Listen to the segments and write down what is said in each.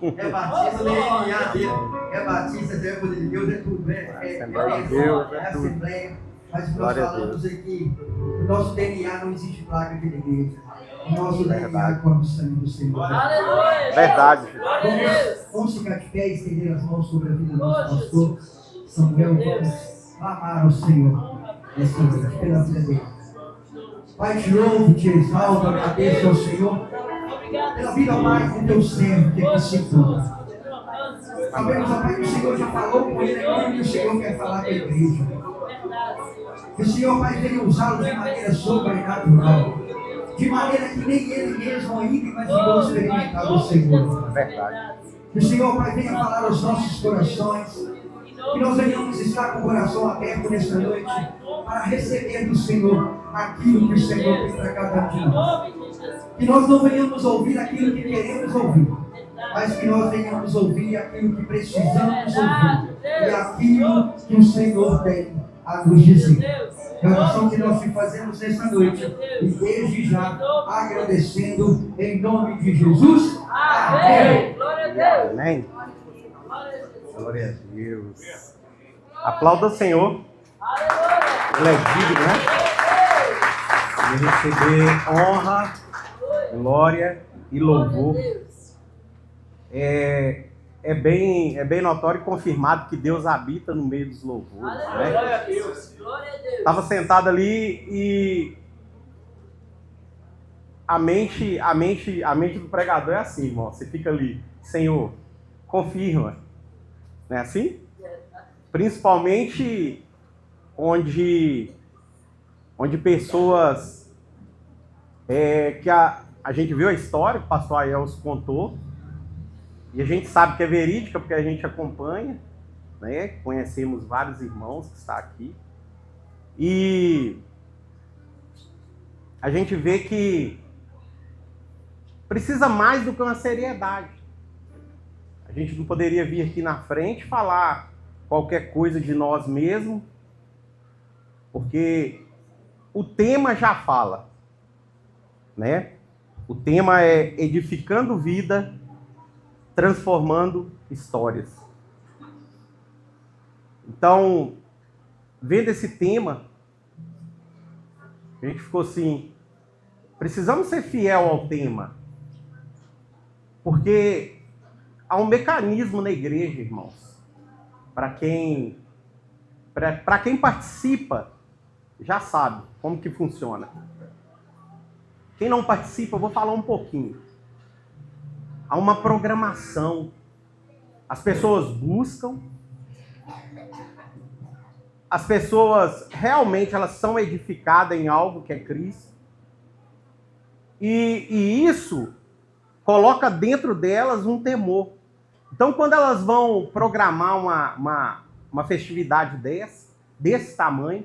É batista, DNA dele. É batista, é poder de Deus, é tudo. Assembleia de Deus, é tudo. Assembleia. Mas nós Glória a falamos Deus. aqui, no nosso DNA não existe placa aqui na igreja. O nosso Verdade. DNA corre o sangue do Senhor. Aleluia. Verdade. Vamos ficar de pé e estender as mãos sobre a vida do nosso pastor Samuel. Vamos amar ao Senhor nessa noite, pela vida dele. Pai, te louvo, te exalto, agradeço ao Senhor pela vida mais do teu servo que é discípulo. Sabemos, ó Pai, que o Senhor já falou com ele aquilo que o Senhor quer falar com a igreja. Que o Senhor, Pai, venha usá-lo de maneira sobrenatural. De maneira que nem ele mesmo ainda imaginou experimentar do Senhor. Verdade. Que o Senhor, Pai, venha falar aos nossos corações. Que nós venhamos estar com o coração aberto nesta noite para receber do Senhor aquilo que o Senhor tem para cada um de nós. Que nós não venhamos ouvir aquilo que queremos ouvir, mas que nós venhamos ouvir aquilo que precisamos ouvir e aquilo que o Senhor tem a nos dizer. É a oração que nós te fazemos nesta noite e desde já agradecendo em nome de Jesus. Amém. Amém. Glória a Deus. Aplauda o Senhor. Ele é digno, né? De receber honra, glória e louvor. É bem notório e confirmado que Deus habita no meio dos louvores. Né? Glória a Deus. Estava sentado ali e a mente do pregador é assim, irmão. Você fica ali, Senhor, confirma. Não é assim? Principalmente onde pessoas que a gente viu a história, o pastor Aels contou, e a gente sabe que é verídica porque a gente acompanha, né? Conhecemos vários irmãos que estão aqui, e a gente vê que precisa mais do que uma seriedade. A gente não poderia vir aqui na frente falar qualquer coisa de nós mesmos, porque o tema já fala, né? O tema é edificando vida, transformando histórias. Então, vendo esse tema, a gente ficou assim, precisamos ser fiel ao tema, porque há um mecanismo na igreja, irmãos, para quem participa, já sabe como que funciona. Quem não participa, eu vou falar um pouquinho. Há uma programação. As pessoas buscam. As pessoas realmente elas são edificadas em algo que é Cristo. E isso coloca dentro delas um temor. Então, quando elas vão programar uma festividade desse tamanho,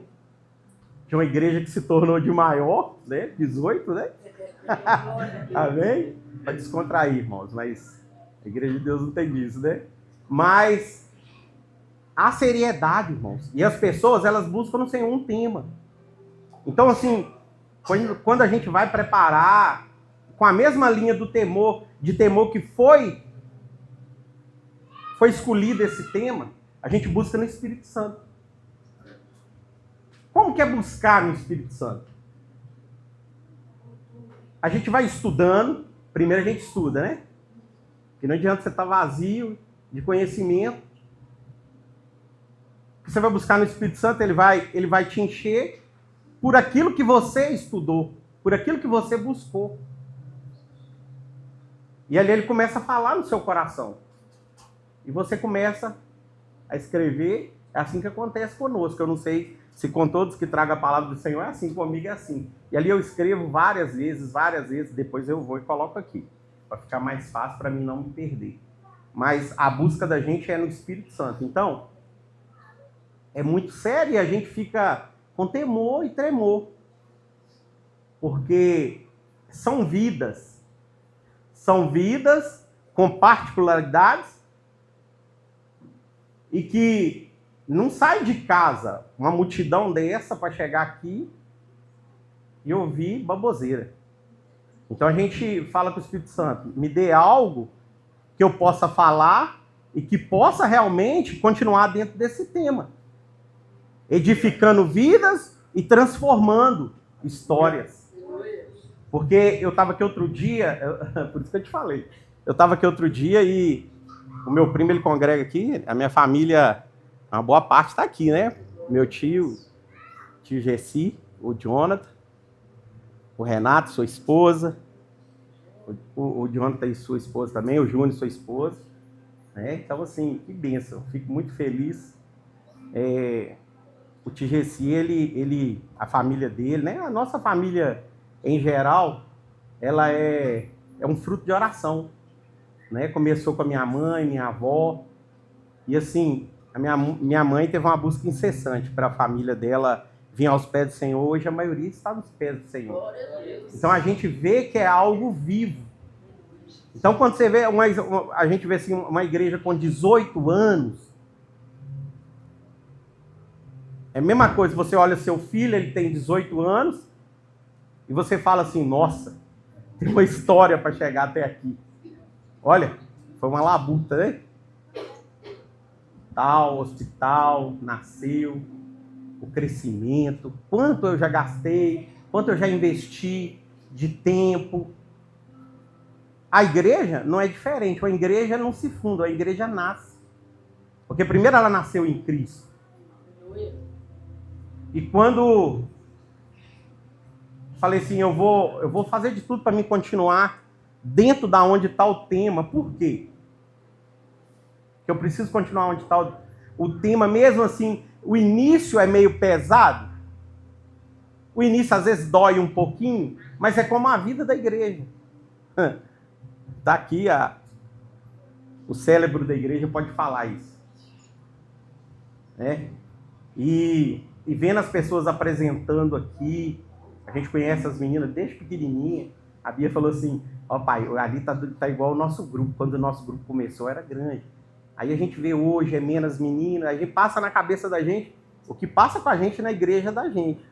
de uma igreja que se tornou de maior, né? 18, né? Amém? Para descontrair, irmãos, mas a igreja de Deus não tem disso, né? Mas a seriedade, irmãos, e as pessoas, elas buscam sem um tema. Então, assim, quando a gente vai preparar com a mesma linha do temor, de temor que foi escolhido esse tema, a gente busca no Espírito Santo. Como que é buscar no Espírito Santo? A gente vai estudando, primeiro a gente estuda, né? Porque não adianta você estar vazio de conhecimento. Você vai buscar no Espírito Santo, ele vai te encher por aquilo que você estudou, por aquilo que você buscou. E ali ele começa a falar no seu coração. E você começa a escrever. É assim que acontece conosco. Eu não sei se com todos que tragam a palavra do Senhor é assim, comigo é assim. E ali eu escrevo várias vezes, depois eu vou e coloco aqui. Para ficar mais fácil para mim não me perder. Mas a busca da gente é no Espírito Santo. Então, é muito sério e a gente fica com temor e tremor. Porque são vidas com particularidades e que não sai de casa uma multidão dessa para chegar aqui e ouvir baboseira. Então a gente fala com o Espírito Santo, me dê algo que eu possa falar e que possa realmente continuar dentro desse tema, edificando vidas e transformando histórias. Porque eu estava aqui outro dia, por isso que eu te falei, eu estava aqui outro dia e o meu primo, ele congrega aqui, a minha família, uma boa parte está aqui, né? Meu tio Gessi, o Jonathan, o Renato, sua esposa, o Jonathan e sua esposa também, o Júnior, sua esposa. Então, assim, que bênção, fico muito feliz. O tio Gessi, a família dele, né? A nossa família, em geral, ela é um fruto de oração. Né? Começou com a minha mãe, minha avó, e assim, a minha mãe teve uma busca incessante para a família dela vir aos pés do Senhor. Hoje a maioria está nos pés do Senhor. Então a gente vê que é algo vivo. Então quando você vê, a gente vê assim, uma igreja com 18 anos, é a mesma coisa, você olha seu filho, ele tem 18 anos, e você fala assim, nossa, tem uma história para chegar até aqui. Olha, foi uma labuta, né? Tal, hospital, nasceu, o crescimento, quanto eu já gastei, quanto eu já investi de tempo. A igreja não é diferente, a igreja não se funda, a igreja nasce. Porque primeiro ela nasceu em Cristo. E quando falei assim, eu vou fazer de tudo para me continuar dentro da onde está o tema. Por quê? Que eu preciso continuar onde está o tema, mesmo assim, o início é meio pesado. O início às vezes dói um pouquinho, mas é como a vida da igreja. Está aqui o cérebro da igreja pode falar isso. Né? E vendo as pessoas apresentando aqui, a gente conhece as meninas desde pequenininha. A Bia falou assim, ó pai, ali tá igual o nosso grupo. Quando o nosso grupo começou era grande. Aí a gente vê hoje, é menos meninas, a gente passa na cabeça da gente o que passa com a gente na igreja da gente.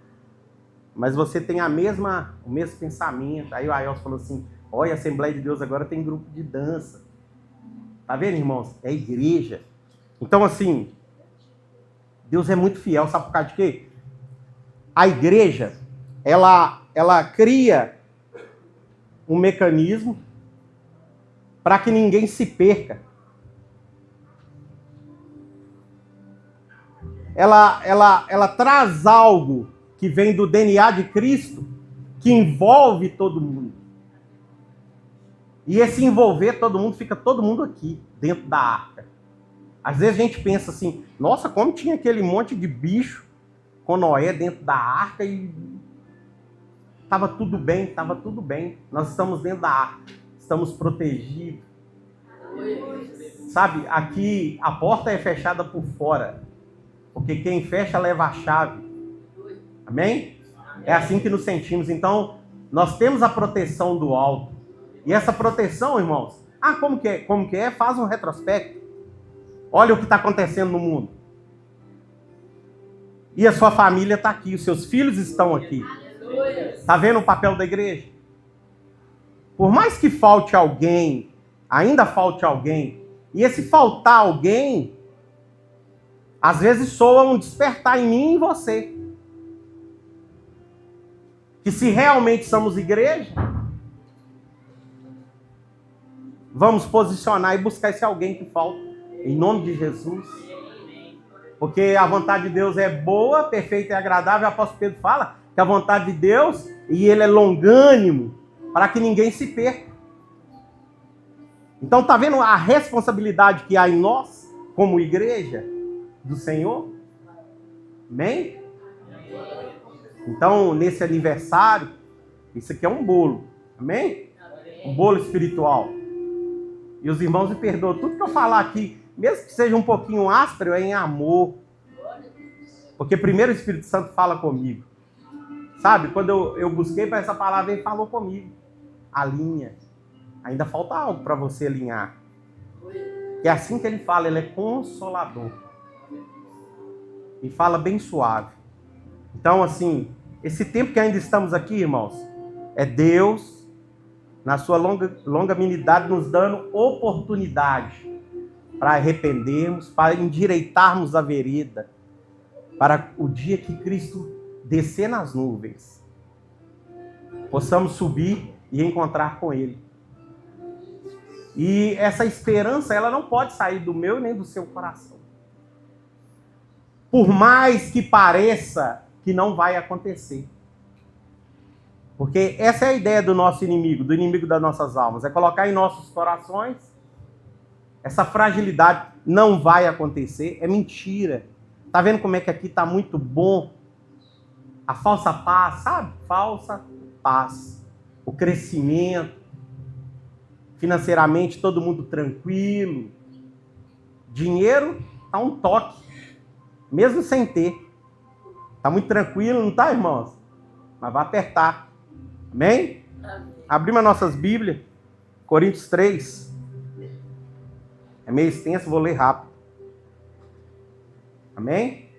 Mas você tem o mesmo pensamento. Aí o Ailson falou assim, olha, a Assembleia de Deus agora tem grupo de dança. Tá vendo, irmãos? É igreja. Então, assim, Deus é muito fiel, sabe por causa de quê? A igreja, ela cria um mecanismo para que ninguém se perca. Ela traz algo que vem do DNA de Cristo, que envolve todo mundo. E esse envolver todo mundo, fica todo mundo aqui, dentro da arca. Às vezes a gente pensa assim, nossa, como tinha aquele monte de bicho com Noé dentro da arca e estava tudo bem, estava tudo bem. Nós estamos dentro da arca, estamos protegidos. Sabe, aqui a porta é fechada por fora, porque quem fecha leva a chave. Amém? É assim que nos sentimos. Então, nós temos a proteção do alto. E essa proteção, irmãos, como que é? Como que é? Faz um retrospecto. Olha o que está acontecendo no mundo. E a sua família está aqui, os seus filhos estão aqui. Está vendo o papel da igreja? Por mais que falte alguém, ainda falte alguém, e esse faltar alguém, às vezes soa um despertar em mim e em você. Que se realmente somos igreja, vamos posicionar e buscar esse alguém que falta, em nome de Jesus. Porque a vontade de Deus é boa, perfeita e agradável. O apóstolo Pedro fala que a vontade de Deus, e ele é longânimo, para que ninguém se perca. Então, está vendo a responsabilidade que há em nós, como igreja do Senhor? Amém? Então, nesse aniversário, isso aqui é um bolo. Amém? Um bolo espiritual. E os irmãos me perdoam. Tudo que eu falar aqui, mesmo que seja um pouquinho áspero, é em amor. Porque primeiro o Espírito Santo fala comigo. Sabe? Quando eu busquei para essa palavra, ele falou comigo. Alinha. Ainda falta algo para você alinhar. É assim que ele fala, ele é consolador. E fala bem suave. Então, assim, esse tempo que ainda estamos aqui, irmãos, é Deus na sua longanimidade, nos dando oportunidade para arrependermos, para endireitarmos a vereda, para o dia que Cristo descer nas nuvens, possamos subir e encontrar com Ele. E essa esperança, ela não pode sair do meu nem do seu coração. Por mais que pareça que não vai acontecer. Porque essa é a ideia do nosso inimigo, do inimigo das nossas almas, é colocar em nossos corações essa fragilidade. Não vai acontecer, é mentira. Tá vendo como é que aqui tá muito bom? A falsa paz, sabe? Falsa paz. O crescimento. Financeiramente, todo mundo tranquilo. Dinheiro tá um toque. Mesmo sem ter. Tá muito tranquilo, não tá, irmãos? Mas vai apertar. Amém? Abrimos as nossas Bíblias. Coríntios 3. É meio extenso, vou ler rápido. Amém?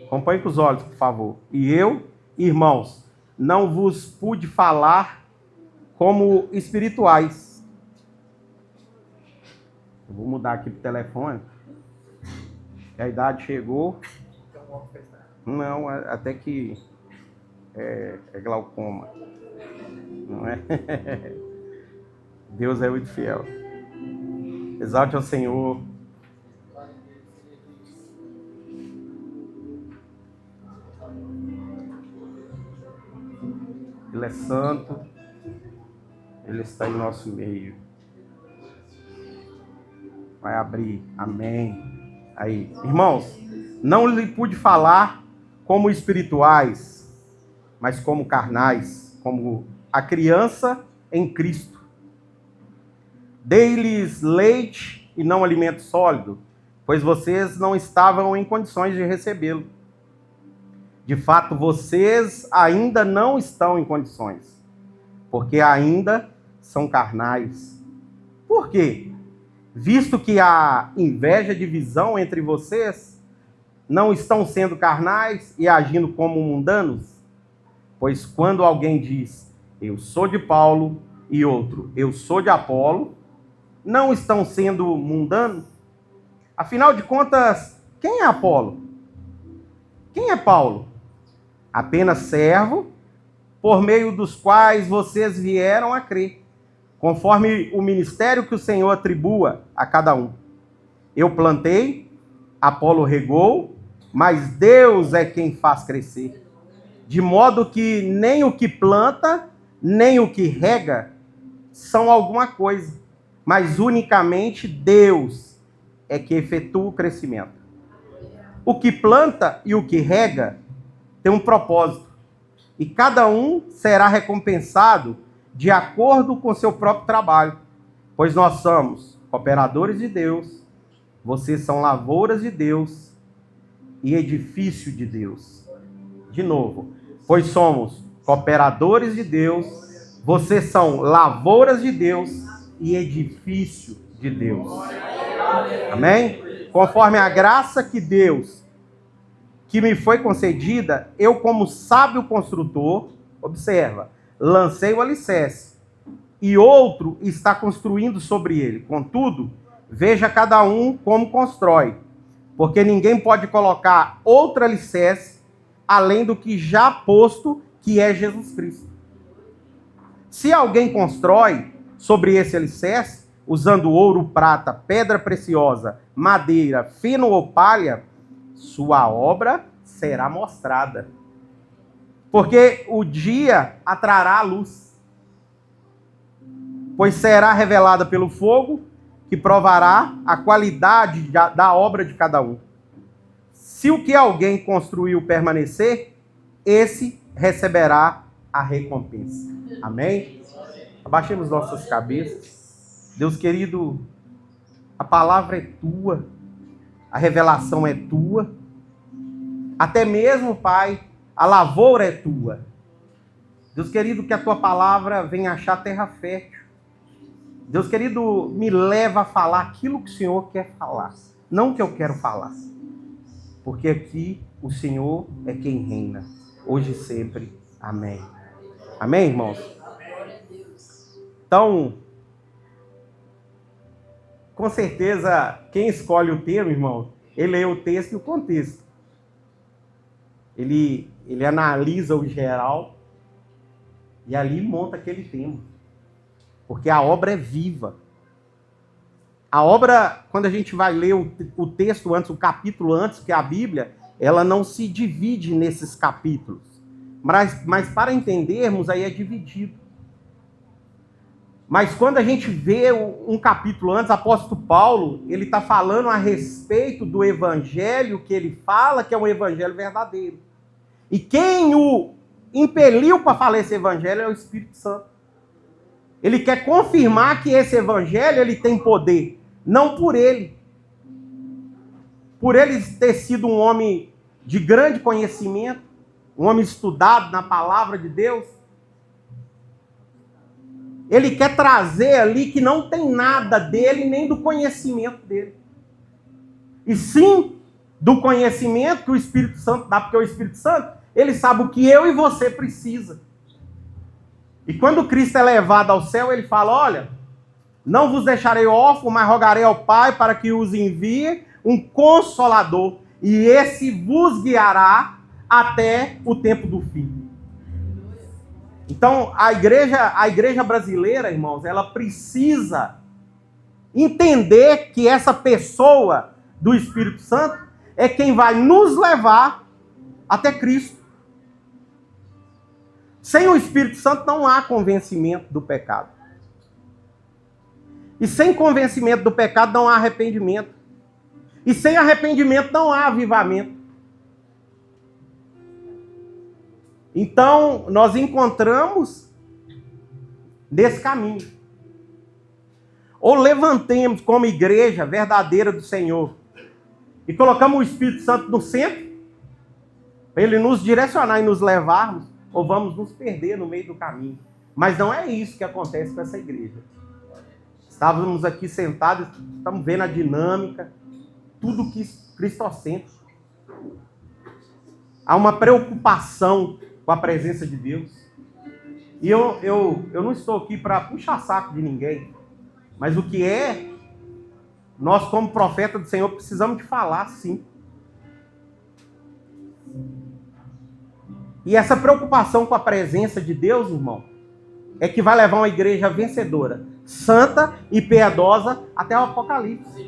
Acompanhe com os olhos, por favor. E eu, irmãos, não vos pude falar como espirituais. Eu vou mudar aqui pro telefone. A idade chegou. Não, até que é glaucoma. Não é? Deus é muito fiel. Exalte ao Senhor. Ele é santo. Ele está em nosso meio. Vai abrir. Amém. Aí. Irmãos, não lhe pude falar como espirituais, mas como carnais, como a criança em Cristo. Dei-lhes leite e não alimento sólido, pois vocês não estavam em condições de recebê-lo. De fato, vocês ainda não estão em condições, porque ainda são carnais. Por quê? Visto que há inveja e divisão entre vocês, não estão sendo carnais e agindo como mundanos? Pois quando alguém diz, eu sou de Paulo, e outro, eu sou de Apolo, não estão sendo mundanos? Afinal de contas, quem é Apolo? Quem é Paulo? Apenas servo, por meio dos quais vocês vieram a crer, conforme o ministério que o Senhor atribua a cada um. Eu plantei, Apolo regou, mas Deus é quem faz crescer. De modo que nem o que planta, nem o que rega são alguma coisa, mas unicamente Deus é que efetua o crescimento. O que planta e o que rega tem um propósito, e cada um será recompensado de acordo com seu próprio trabalho, pois nós somos cooperadores de Deus, vocês são lavouras de Deus e edifício de Deus. De novo, pois somos cooperadores de Deus, vocês são lavouras de Deus e edifício de Deus. Amém? Conforme a graça que me foi concedida, eu como sábio construtor, observa, lancei o alicerce, e outro está construindo sobre ele. Contudo, veja cada um como constrói, porque ninguém pode colocar outro alicerce além do que já posto, que é Jesus Cristo. Se alguém constrói sobre esse alicerce, usando ouro, prata, pedra preciosa, madeira, feno ou palha, sua obra será mostrada, porque o dia atrará a luz, pois será revelada pelo fogo, que provará a qualidade da obra de cada um. Se o que alguém construiu permanecer, esse receberá a recompensa. Amém? Abaixemos nossas cabeças. Deus querido, a palavra é tua, a revelação é tua, até mesmo, Pai, a lavoura é tua. Deus querido, que a tua palavra venha achar terra fértil. Deus querido, me leva a falar aquilo que o Senhor quer falar, não o que eu quero falar. Porque aqui o Senhor é quem reina, hoje e sempre. Amém. Amém, irmãos? Então, com certeza, quem escolhe o termo, irmão, ele lê o texto e o contexto. Ele analisa o geral e ali monta aquele tema. Porque a obra é viva. A obra, quando a gente vai ler o texto antes, o capítulo antes, que é a Bíblia, ela não se divide nesses capítulos. Mas para entendermos, aí é dividido. Mas quando a gente vê um capítulo antes, o apóstolo Paulo, ele está falando a respeito do evangelho que ele fala, que é um evangelho verdadeiro. E quem o impeliu para falar esse evangelho é o Espírito Santo. Ele quer confirmar que esse evangelho ele tem poder, não por ele. Por ele ter sido um homem de grande conhecimento, um homem estudado na palavra de Deus, ele quer trazer ali que não tem nada dele, nem do conhecimento dele. E sim do conhecimento que o Espírito Santo dá, porque o Espírito Santo, ele sabe o que eu e você precisa. E quando Cristo é levado ao céu, ele fala, olha, não vos deixarei órfão, mas rogarei ao Pai para que os envie um Consolador, e esse vos guiará até o tempo do fim. Então, a igreja brasileira, irmãos, ela precisa entender que essa pessoa do Espírito Santo é quem vai nos levar até Cristo. Sem o Espírito Santo não há convencimento do pecado. E sem convencimento do pecado não há arrependimento. E sem arrependimento não há avivamento. Então, nós encontramos nesse caminho. Ou levantemos como igreja verdadeira do Senhor e colocamos o Espírito Santo no centro, para ele nos direcionar e nos levarmos, ou vamos nos perder no meio do caminho. Mas não é isso que acontece com essa igreja. Estávamos aqui sentados, estamos vendo a dinâmica, tudo que cristocêntrico. Há uma preocupação com a presença de Deus. E eu não estou aqui para puxar saco de ninguém, mas o que é, nós como profeta do Senhor precisamos de falar, sim. E essa preocupação com a presença de Deus, irmão, é que vai levar uma igreja vencedora, santa e piedosa até o Apocalipse.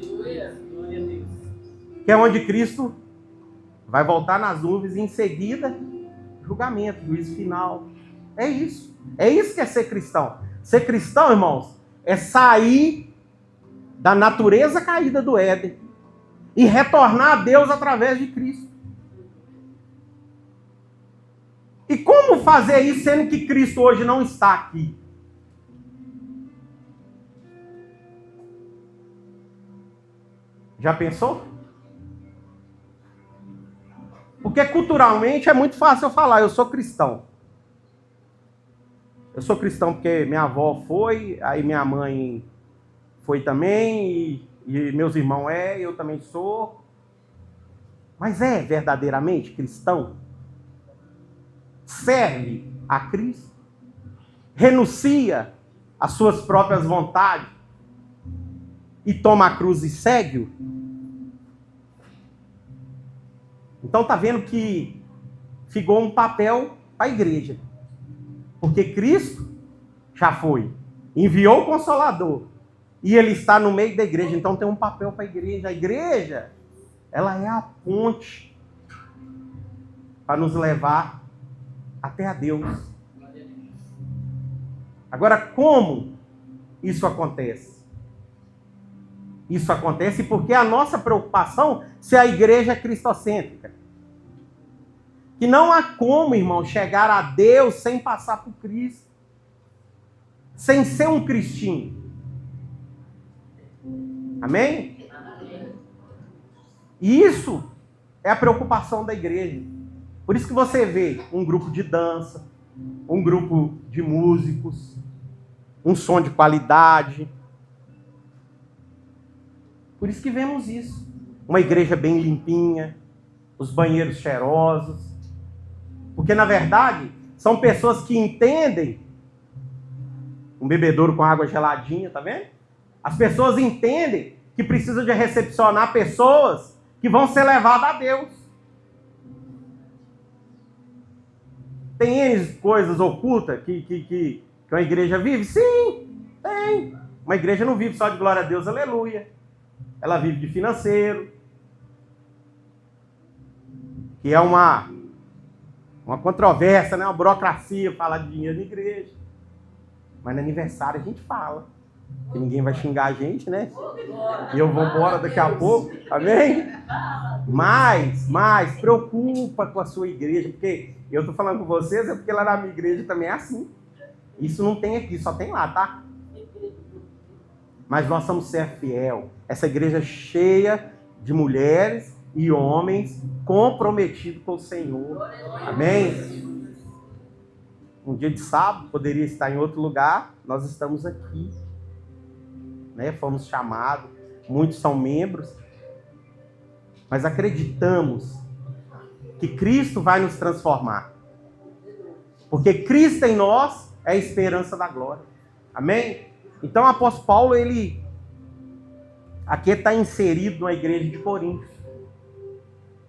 Que é onde Cristo vai voltar nas nuvens e em seguida julgamento, juízo final. É isso. É isso que é ser cristão. Ser cristão, irmãos, é sair da natureza caída do Éden e retornar a Deus através de Cristo. E como fazer isso sendo que Cristo hoje não está aqui? Já pensou? Porque culturalmente é muito fácil eu falar, eu sou cristão. Eu sou cristão porque minha avó foi, aí minha mãe foi também, e meus irmãos eu também sou. Mas é verdadeiramente cristão? Serve a Cristo? Renuncia às suas próprias vontades e toma a cruz e segue-o? Então tá vendo que ficou um papel para a igreja. Porque Cristo já foi, enviou o Consolador e ele está no meio da igreja, então tem um papel para a igreja. A igreja, ela é a ponte para nos levar até a Deus. Agora, como isso acontece? Isso acontece porque a nossa preocupação se a igreja é cristocêntrica. Que não há como, irmão, chegar a Deus sem passar por Cristo. Sem ser um cristinho. Amém? E isso é a preocupação da igreja. Por isso que você vê um grupo de dança, um grupo de músicos, um som de qualidade. Por isso que vemos isso. Uma igreja bem limpinha, os banheiros cheirosos. Porque, na verdade, são pessoas que entendem um bebedouro com água geladinha, tá vendo? As pessoas entendem que precisa de recepcionar pessoas que vão ser levadas a Deus. Tem N coisas ocultas que uma igreja vive? Sim, tem. Uma igreja não vive só de glória a Deus, aleluia. Ela vive de financeiro, que é uma controvérsia, né? Uma burocracia falar de dinheiro na igreja. Mas no aniversário a gente fala. Que ninguém vai xingar a gente, né? E eu vou embora daqui a pouco, amém? Mas preocupa com a sua igreja, porque eu tô falando com vocês, é porque lá na minha igreja também é assim. Isso não tem aqui, só tem lá, tá? Mas nós somos ser fiel. Essa igreja cheia de mulheres e homens comprometidos com o Senhor. Amém? Um dia de sábado, poderia estar em outro lugar, nós estamos aqui. Né? Fomos chamados, muitos são membros, mas acreditamos que Cristo vai nos transformar. Porque Cristo em nós é a esperança da glória. Amém? Então o apóstolo Paulo, ele aqui está inserido na igreja de Corinto.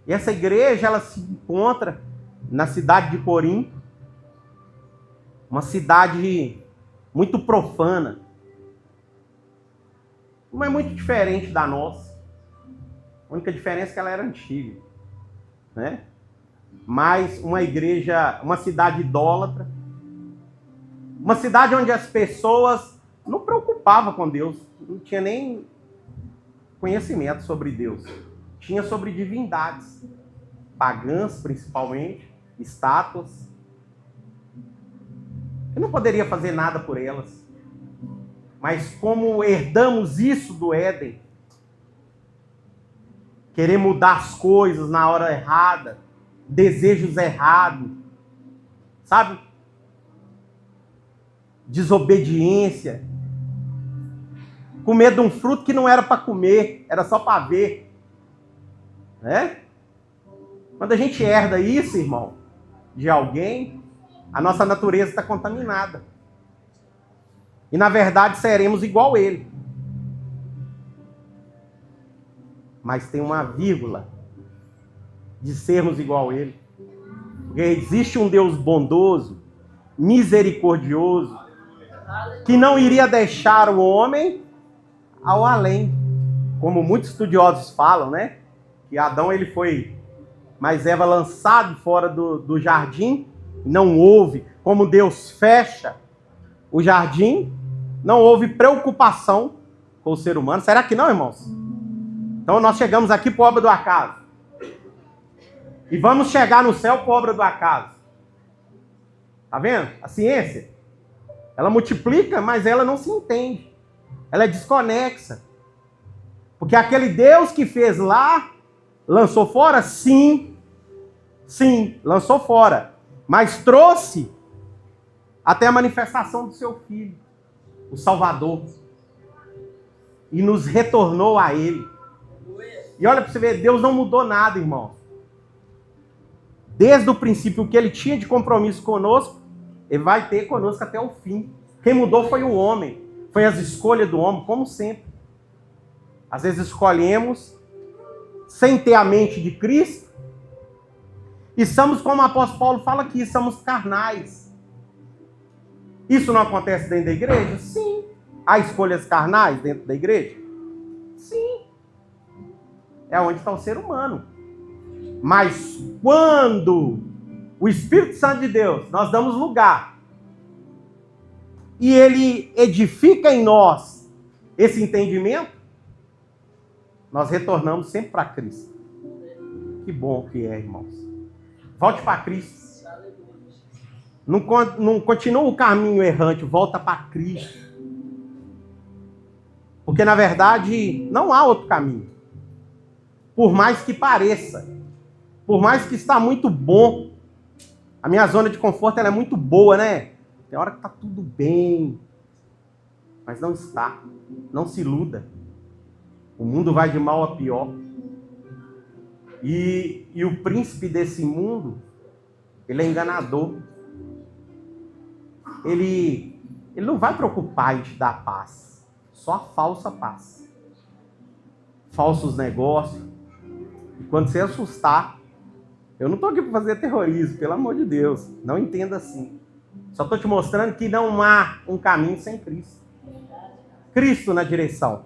E essa igreja, ela se encontra na cidade de Corinto, uma cidade muito profana, não é muito diferente da nossa. A única diferença é que ela era antiga, né? Mas uma igreja, uma cidade idólatra, uma cidade onde as pessoas não preocupavam com Deus, não tinha nem conhecimento sobre Deus, tinha sobre divindades, pagãs principalmente, estátuas, que não poderia fazer nada por elas. Mas como herdamos isso do Éden, querer mudar as coisas na hora errada, desejos errados, sabe? Desobediência, comer de um fruto que não era para comer, era só para ver, né? Quando a gente herda isso, irmão, de alguém, a nossa natureza está contaminada. E na verdade seremos igual ele. Mas tem uma vírgula de sermos igual ele. Porque existe um Deus bondoso, misericordioso, que não iria deixar o homem ao além. Como muitos estudiosos falam, né? Que Adão ele foi, mas Eva lançado fora do jardim, não houve. Como Deus fecha o jardim, não houve preocupação com o ser humano. Será que não, irmãos? Então nós chegamos aqui por obra do acaso. E vamos chegar no céu por obra do acaso. Tá vendo? A ciência, ela multiplica, mas ela não se entende. Ela é desconexa. Porque aquele Deus que fez lá, lançou fora? Sim, lançou fora. Mas trouxe até a manifestação do seu Filho, o Salvador. E nos retornou a Ele. E olha para você ver, Deus não mudou nada, irmão. Desde o princípio, o que Ele tinha de compromisso conosco, Ele vai ter conosco até o fim. Quem mudou foi o homem. Foi as escolhas do homem, como sempre. Às vezes escolhemos sem ter a mente de Cristo. E somos, como o apóstolo Paulo fala aqui, somos carnais. Isso não acontece dentro da igreja? Sim. Há escolhas carnais dentro da igreja? Sim. É onde está o ser humano. Mas quando o Espírito Santo de Deus, nós damos lugar, e Ele edifica em nós esse entendimento, nós retornamos sempre para Cristo. Que bom que é, irmãos. Volte para Cristo. Não continua o caminho errante, volta para Cristo. Porque, na verdade, não há outro caminho. Por mais que pareça. Por mais que está muito bom. A minha zona de conforto ela é muito boa, né? Tem hora que está tudo bem. Mas não está. Não se iluda. O mundo vai de mal a pior. E o príncipe desse mundo, ele é enganador. Ele Ele não vai preocupar em te dar paz. Só a falsa paz. Falsos negócios. E quando você assustar, eu não estou aqui para fazer terrorismo, pelo amor de Deus. Não entenda assim. Só estou te mostrando que não há um caminho sem Cristo. Cristo na direção.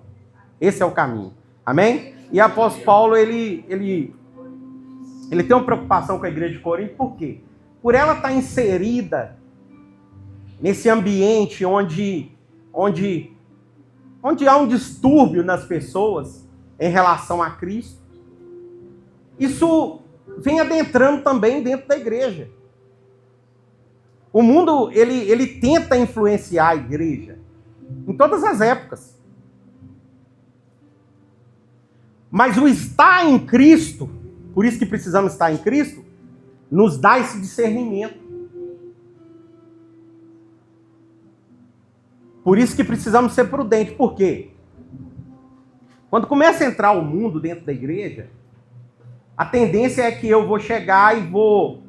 Esse é o caminho. Amém? E o apóstolo Paulo, ele tem uma preocupação com a igreja de Corinto. Por quê? Por ela estar inserida nesse ambiente onde há um distúrbio nas pessoas em relação a Cristo. Isso vem adentrando também dentro da igreja. O mundo, ele tenta influenciar a igreja em todas as épocas. Mas o estar em Cristo, por isso que precisamos estar em Cristo, nos dá esse discernimento. Por isso que precisamos ser prudentes. Por quê? Quando começa a entrar o mundo dentro da igreja, a tendência é que eu vou chegar e vou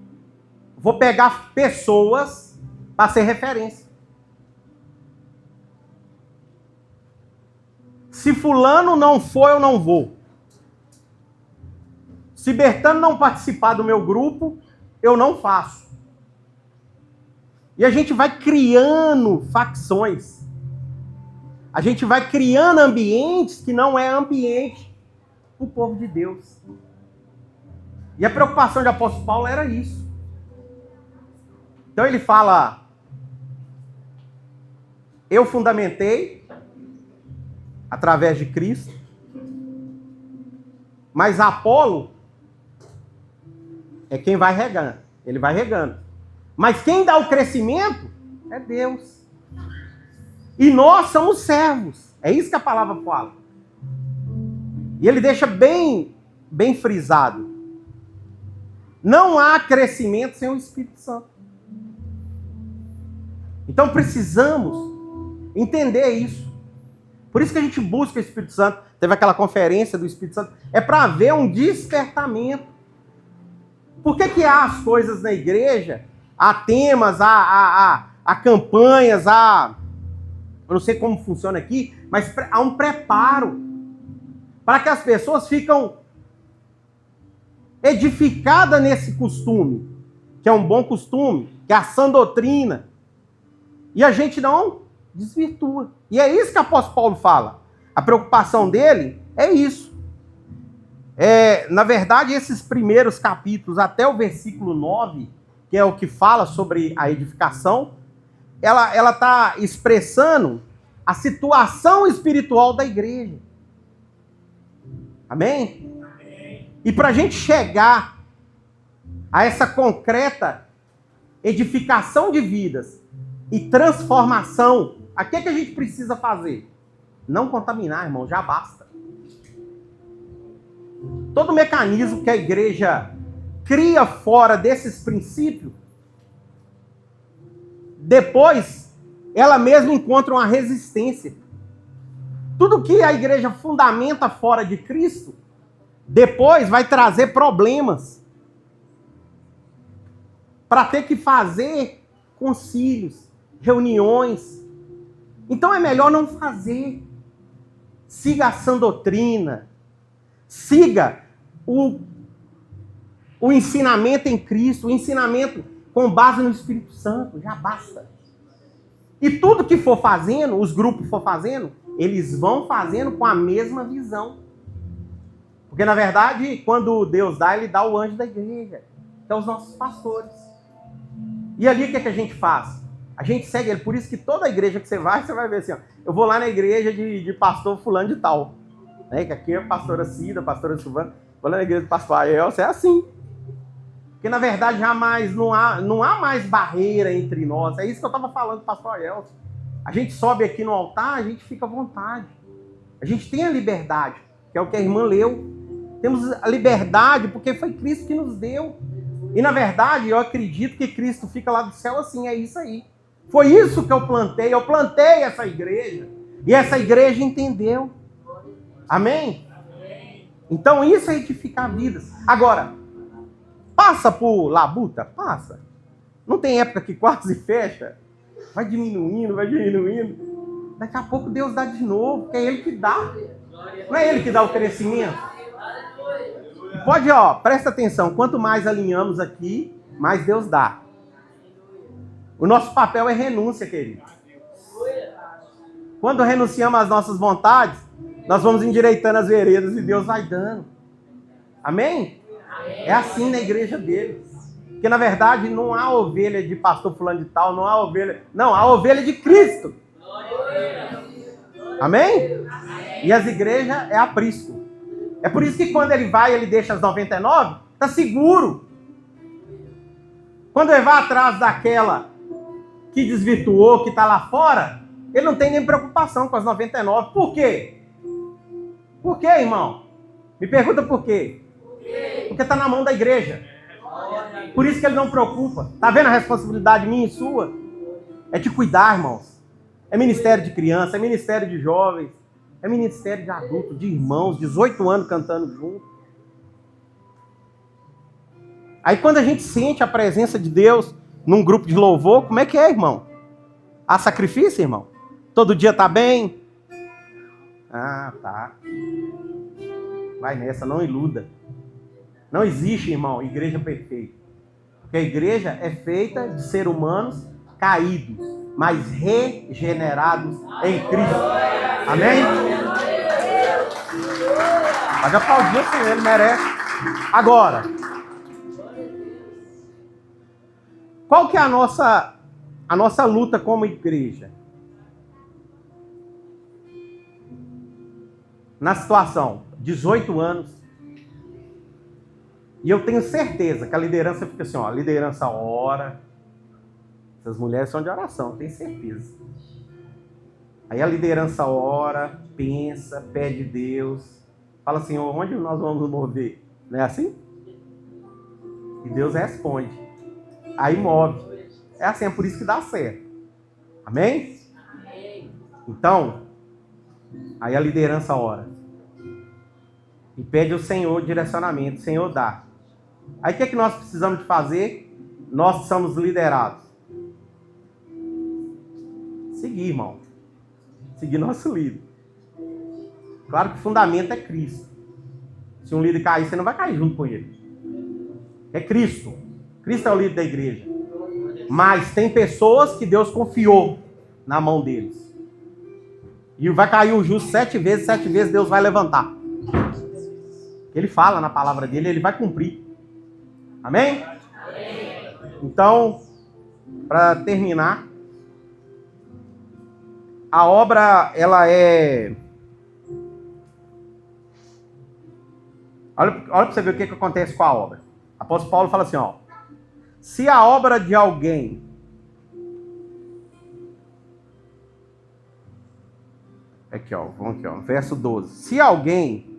pegar pessoas para ser referência. Se fulano não for, eu não vou. Se Bertano não participar do meu grupo, eu não faço. E a gente vai criando facções. A gente vai criando ambientes que não é ambiente para o povo de Deus. E a preocupação de apóstolo Paulo era isso. Então ele fala: eu fundamentei através de Cristo, mas Apolo é quem vai regando. Ele vai regando. Mas quem dá o crescimento é Deus. E nós somos servos. É isso que a palavra fala. E ele deixa bem frisado. Não há crescimento sem o Espírito Santo. Então precisamos entender isso. Por isso que a gente busca o Espírito Santo. Teve aquela conferência do Espírito Santo. É para haver um despertamento. Por que há as coisas na igreja? Há temas, há campanhas, eu não sei como funciona aqui, mas há um preparo para que as pessoas ficam edificadas nesse costume, que é um bom costume, que é a sã doutrina, e a gente não desvirtua. E é isso que o apóstolo Paulo fala. A preocupação dele é isso. Na verdade, esses primeiros capítulos, até o versículo 9, que é o que fala sobre a edificação, ela está expressando a situação espiritual da igreja. Amém? Amém. E para a gente chegar a essa concreta edificação de vidas e transformação, o que a gente precisa fazer? Não contaminar, irmão, já basta. Todo mecanismo que a igreja cria fora desses princípios, depois ela mesma encontra uma resistência. Tudo que a igreja fundamenta fora de Cristo, depois vai trazer problemas para ter que fazer concílios, reuniões. Então é melhor não fazer. Siga a sã doutrina. Siga o ensinamento em Cristo, o ensinamento com base no Espírito Santo, já basta. E tudo que for fazendo, os grupos for fazendo, eles vão fazendo com a mesma visão. Porque, na verdade, quando Deus dá, Ele dá o anjo da igreja, que é os nossos pastores. E ali o que a gente faz? A gente segue Ele. Por isso que toda igreja que você vai ver assim, ó, eu vou lá na igreja de pastor fulano de tal. Né? Que aqui é a pastora Cida, a pastora Silvana. Vou lá na igreja do pastor Aelcio, é assim. Porque, na verdade, não há mais barreira entre nós. É isso que eu estava falando, pastor Aelcio. A gente sobe aqui no altar, a gente fica à vontade. A gente tem a liberdade, que é o que a irmã leu. Temos a liberdade porque foi Cristo que nos deu. E, na verdade, eu acredito que Cristo fica lá do céu assim, é isso aí. Foi isso que eu plantei essa igreja. E essa igreja entendeu. Amém? Então, isso é edificar vidas. Agora, passa por labuta? Passa. Não tem época que quase fecha? Vai diminuindo, vai diminuindo. Daqui a pouco Deus dá de novo, porque é Ele que dá. Não é Ele que dá o crescimento. Pode, presta atenção. Quanto mais alinhamos aqui, mais Deus dá. O nosso papel é renúncia, querido. Quando renunciamos às nossas vontades, nós vamos endireitando as veredas e Deus vai dando. Amém? É assim na igreja dele. Porque, na verdade, não há ovelha de pastor fulano de tal, não há ovelha... Não, há ovelha de Cristo. Amém? E as igrejas é aprisco. É por isso que quando ele vai, ele deixa as 99, tá seguro. Quando ele vai atrás daquela que desvirtuou, que tá lá fora, ele não tem nem preocupação com as 99. Por quê? Por quê, irmão? Me pergunta por quê. Porque está na mão da igreja. Por isso que ele não preocupa. Está vendo a responsabilidade minha e sua? É de cuidar, irmãos. É ministério de criança, é ministério de jovens, é ministério de adultos, de irmãos, 18 anos cantando junto. Aí quando a gente sente a presença de Deus num grupo de louvor, como é que é, irmão? Há sacrifício, irmão? Todo dia tá bem? Ah, tá. Vai nessa, não iluda. Não existe, irmão, igreja perfeita. Porque a igreja é feita de seres humanos caídos, mas regenerados em Cristo. Amém? Pode aplaudir o Senhor, ele merece. Agora, qual que é a nossa luta como igreja? Na situação, 18 anos, e eu tenho certeza que a liderança fica assim, a liderança ora, essas mulheres são de oração, eu tenho certeza. Aí a liderança ora, pensa, pede Deus, fala assim, onde nós vamos nos mover? Não é assim? E Deus responde. Aí move. É assim, é por isso que dá certo. Amém? Então, aí a liderança ora. E pede ao Senhor direcionamento. O Senhor dá. Aí o que é que nós precisamos de fazer? Nós que somos liderados. Seguir, irmão. Seguir nosso líder. Claro que o fundamento é Cristo. Se um líder cair, você não vai cair junto com ele. É Cristo. Cristo é o líder da igreja. Mas tem pessoas que Deus confiou na mão deles. E vai cair o justo 7 vezes Deus vai levantar. Ele fala na palavra dele, ele vai cumprir. Amém? Então, para terminar, a obra, ela é... Olha para você ver o que acontece com a obra. O apóstolo Paulo fala assim, se a obra de alguém vamos aqui, verso 12. Se alguém...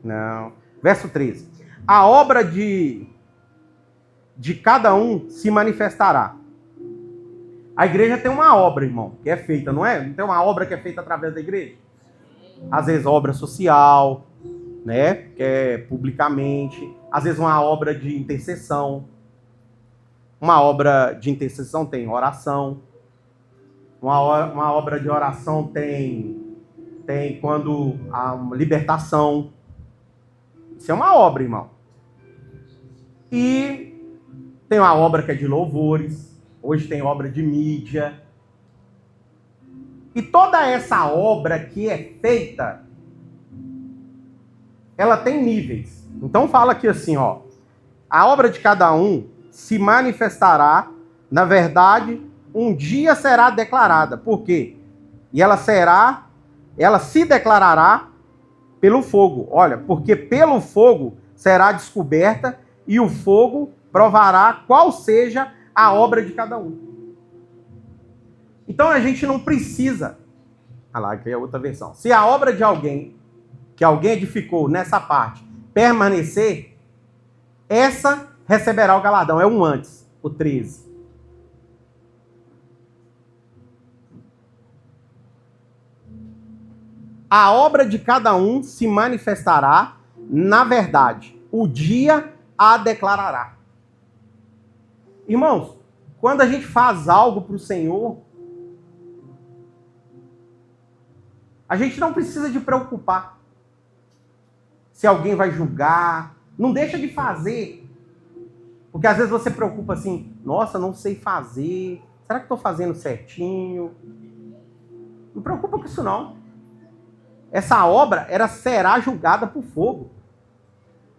Não. Verso 13. A obra de cada um se manifestará. A igreja tem uma obra, irmão, que é feita, não é? Não tem uma obra que é feita através da igreja? Às vezes obra social, né? Que é publicamente. Às vezes uma obra de intercessão. Uma obra de intercessão tem oração. Uma obra de oração tem quando há uma libertação. Isso é uma obra, irmão. E tem uma obra que é de louvores. Hoje tem obra de mídia. E toda essa obra que é feita, ela tem níveis. Então fala aqui assim, a obra de cada um se manifestará, na verdade, um dia será declarada. Por quê? E ela se declarará pelo fogo. Olha, porque pelo fogo será descoberta e o fogo provará qual seja a obra de cada um. Então a gente não precisa... Olha lá, aqui é outra versão. Se a obra de alguém, que alguém edificou nessa parte, permanecer, essa receberá o galardão. É um antes, o 13. A obra de cada um se manifestará, na verdade, o dia a declarará. Irmãos, quando a gente faz algo para o Senhor, a gente não precisa de preocupar se alguém vai julgar. Não deixa de fazer. Porque às vezes você preocupa assim, nossa, não sei fazer. Será que estou fazendo certinho? Não preocupa com isso não. Essa obra será julgada por fogo.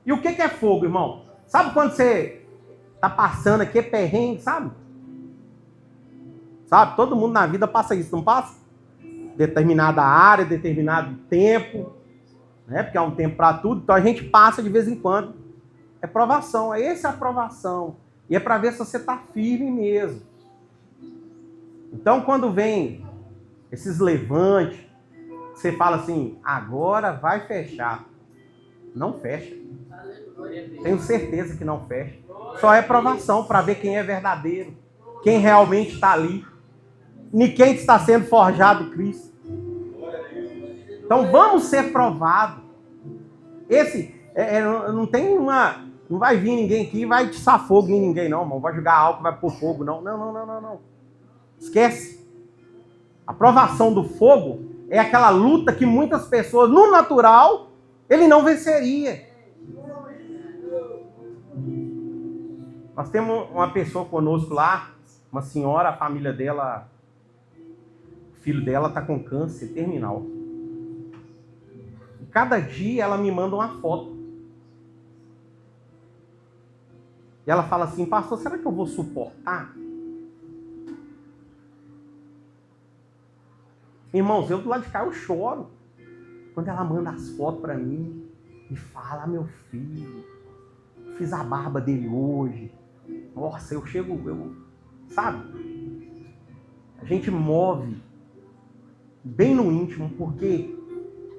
E o que é fogo, irmão? Sabe quando você tá passando aqui, é perrengue, sabe? Sabe? Todo mundo na vida passa isso, não passa? Determinada área, determinado tempo, né? Porque há um tempo para tudo, então a gente passa de vez em quando. É provação, essa é a provação. E é para ver se você está firme mesmo. Então, quando vem esses levantes, você fala assim, agora vai fechar. Não fecha. Tenho certeza que não fecha. Só é provação para ver quem é verdadeiro, quem realmente está ali, em quem está sendo forjado Cristo. Então vamos ser provados. Não vai vir ninguém aqui e vai tiçar fogo em ninguém, não, irmão. Vai jogar álcool, vai pôr fogo, não. Não. Esquece. A provação do fogo é aquela luta que muitas pessoas, no natural, ele não venceria. Nós temos uma pessoa conosco lá, uma senhora, a família dela, o filho dela está com câncer terminal. E cada dia ela me manda uma foto. E ela fala assim, pastor, será que eu vou suportar? Irmãos, eu do lado de cá eu choro. Quando ela manda as fotos para mim e fala, meu filho, fiz a barba dele hoje. Nossa, sabe? A gente move bem no íntimo, porque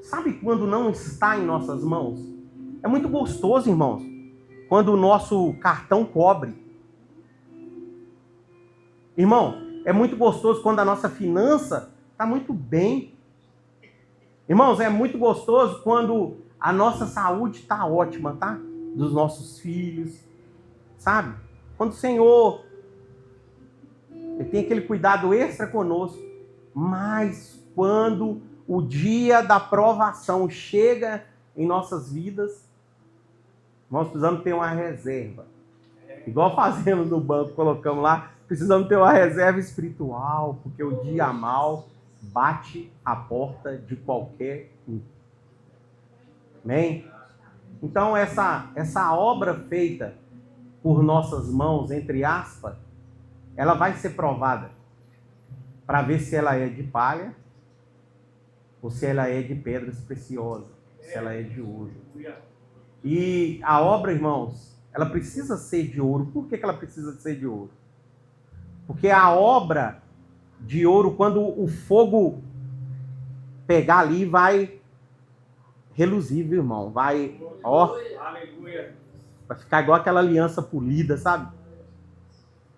sabe quando não está em nossas mãos? É muito gostoso, irmãos, quando o nosso cartão cobre. Irmão, é muito gostoso quando a nossa finança está muito bem. Irmãos, é muito gostoso quando a nossa saúde está ótima, tá? Dos nossos filhos, sabe? Quando o Senhor ele tem aquele cuidado extra conosco. Mas quando o dia da provação chega em nossas vidas, nós precisamos ter uma reserva. Igual fazemos no banco, colocamos lá, precisamos ter uma reserva espiritual, porque o dia mau bate a porta de qualquer um. Amém? Então essa obra feita por nossas mãos, entre aspas, ela vai ser provada para ver se ela é de palha ou se ela é de pedras preciosas, se ela é de ouro. E a obra, irmãos, ela precisa ser de ouro. Por que ela precisa ser de ouro? Porque a obra de ouro, quando o fogo pegar ali, vai reluzir, viu, irmão? Vai ficar igual aquela aliança polida, sabe?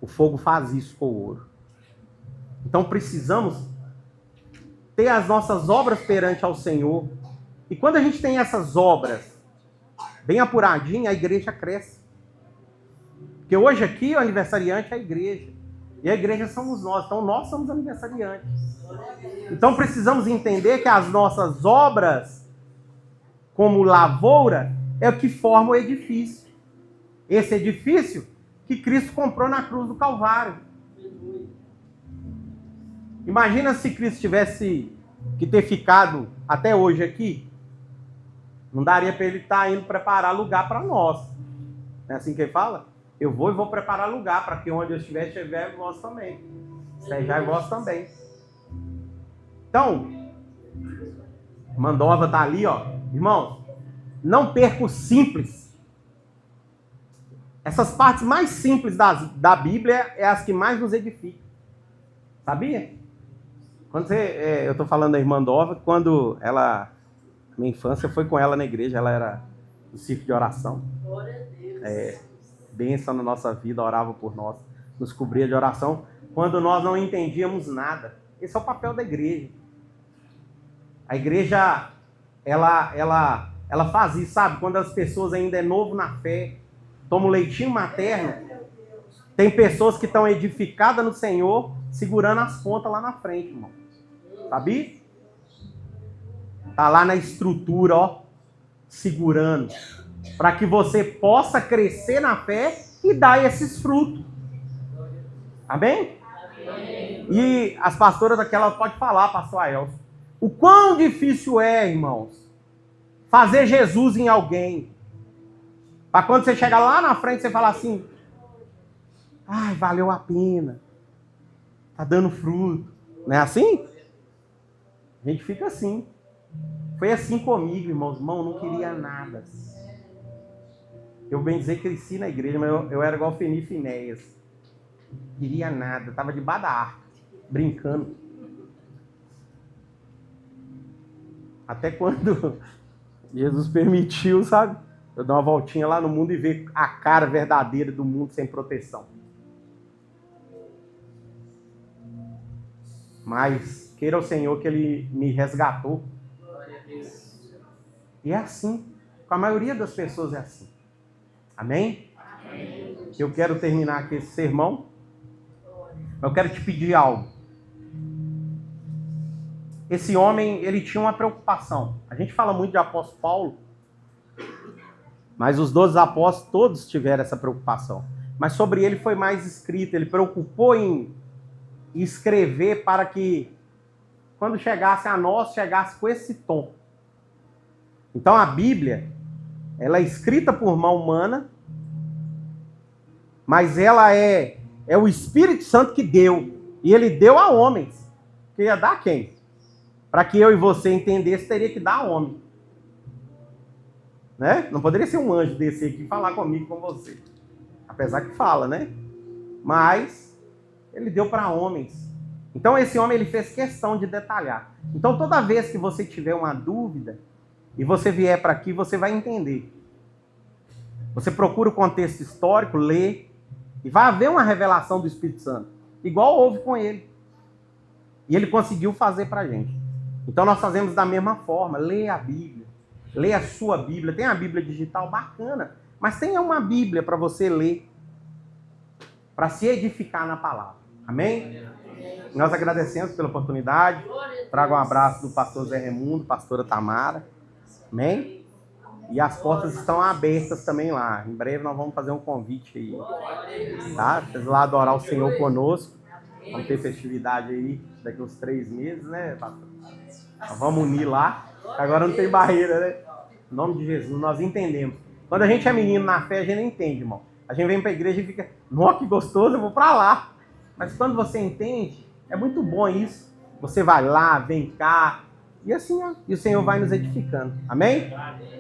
O fogo faz isso com o ouro. Então precisamos ter as nossas obras perante ao Senhor. E quando a gente tem essas obras bem apuradinhas, a igreja cresce. Porque hoje aqui o aniversariante é a igreja. E a igreja somos nós. Então nós somos aniversariantes. Então precisamos entender que as nossas obras, como lavoura, é o que forma o edifício. Esse edifício que Cristo comprou na cruz do Calvário. Imagina se Cristo tivesse que ter ficado até hoje aqui. Não daria para ele estar indo preparar lugar para nós. Não é assim que ele fala? Eu vou preparar lugar para que onde eu estiver vós também. Sejai vós também. Então, Mandova está ali, ó. Irmãos, não perca o simples. Essas partes mais simples da Bíblia é as que mais nos edificam. Sabia? Quando eu estou falando da irmã Dova, quando ela, minha infância foi com ela na igreja, ela era do círculo de oração. Glória a Deus. Bênção na nossa vida, orava por nós, nos cobria de oração, quando nós não entendíamos nada. Esse é o papel da igreja. A igreja, ela faz isso, sabe? Quando as pessoas ainda é novo na fé, toma o leitinho materno, Tem pessoas que estão edificadas no Senhor, segurando as pontas lá na frente, irmão. Sabia? Tá lá na estrutura, ó, segurando, para que você possa crescer na fé e dar esses frutos. Amém? E as pastoras daquela pode falar, pastor Aelson, o quão difícil é, irmãos, fazer Jesus em alguém. Para quando você chegar lá na frente, você falar assim, ai, valeu a pena. Tá dando fruto. Não é assim? A gente fica assim. Foi assim comigo, irmãos. Irmão, não queria nada. Eu, bem dizer, cresci na igreja, mas eu era igual Feni e Finéias. Queria nada. Tava debaixo da arca, brincando. Até quando Jesus permitiu, sabe? Eu dar uma voltinha lá no mundo e ver a cara verdadeira do mundo sem proteção. Mas queira o Senhor que Ele me resgatou. E é assim. Com a maioria das pessoas é assim. Amém? Amém. Eu quero terminar aqui esse sermão. Eu quero te pedir algo. Esse homem, ele tinha uma preocupação. A gente fala muito de apóstolo Paulo, mas os 12 apóstolos todos tiveram essa preocupação. Mas sobre ele foi mais escrito. Ele preocupou em escrever para que, quando chegasse a nós, chegasse com esse tom. Então a Bíblia, ela é escrita por mão humana, mas ela é o Espírito Santo que deu. E ele deu a homens. Que ia dar a quem? Para que eu e você entendesse, teria que dar a homem. Né? Não poderia ser um anjo descer aqui e falar comigo, com você. Apesar que fala, né? Mas ele deu para homens. Então esse homem, ele fez questão de detalhar. Então toda vez que você tiver uma dúvida e você vier para aqui, você vai entender. Você procura o contexto histórico, lê, e vai haver uma revelação do Espírito Santo. Igual houve com ele. E ele conseguiu fazer para a gente. Então nós fazemos da mesma forma. Lê a Bíblia. Lê a sua Bíblia. Tem a Bíblia digital bacana, mas tenha uma Bíblia para você ler, para se edificar na palavra. Amém? Nós agradecemos pela oportunidade. Trago um abraço do pastor Zé Raimundo, pastora Tamara. Amém? E as portas estão abertas também lá. Em breve nós vamos fazer um convite aí. Tá? Vocês lá adorar o Senhor conosco. Vamos ter festividade aí daqui uns 3 meses, né, pastor? Nós vamos unir lá. Agora não tem barreira, né? Em nome de Jesus, nós entendemos. Quando a gente é menino na fé, a gente não entende, irmão. A gente vem para a igreja e fica, nossa, que gostoso, eu vou para lá. Mas quando você entende, é muito bom isso. Você vai lá, vem cá. E assim, ó, e o Senhor vai nos edificando. Amém?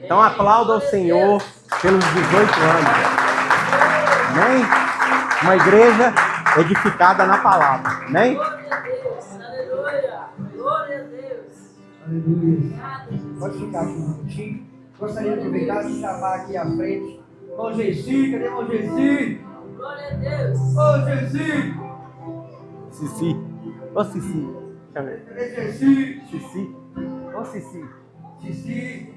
Então aplauda ao Senhor pelos 18 anos. Amém? Uma igreja edificada na palavra. Amém? Glória a Deus. Aleluia. Pode ficar aqui um minutinho. Gostaria de aproveitar e chamar aqui à frente. Irmão Gessi, cadê o irmão Gessi? Glória a Deus. Ô Gessi. Cici. Ô Cici. Cadê Gessi? Cici. Ô Cici. Cici.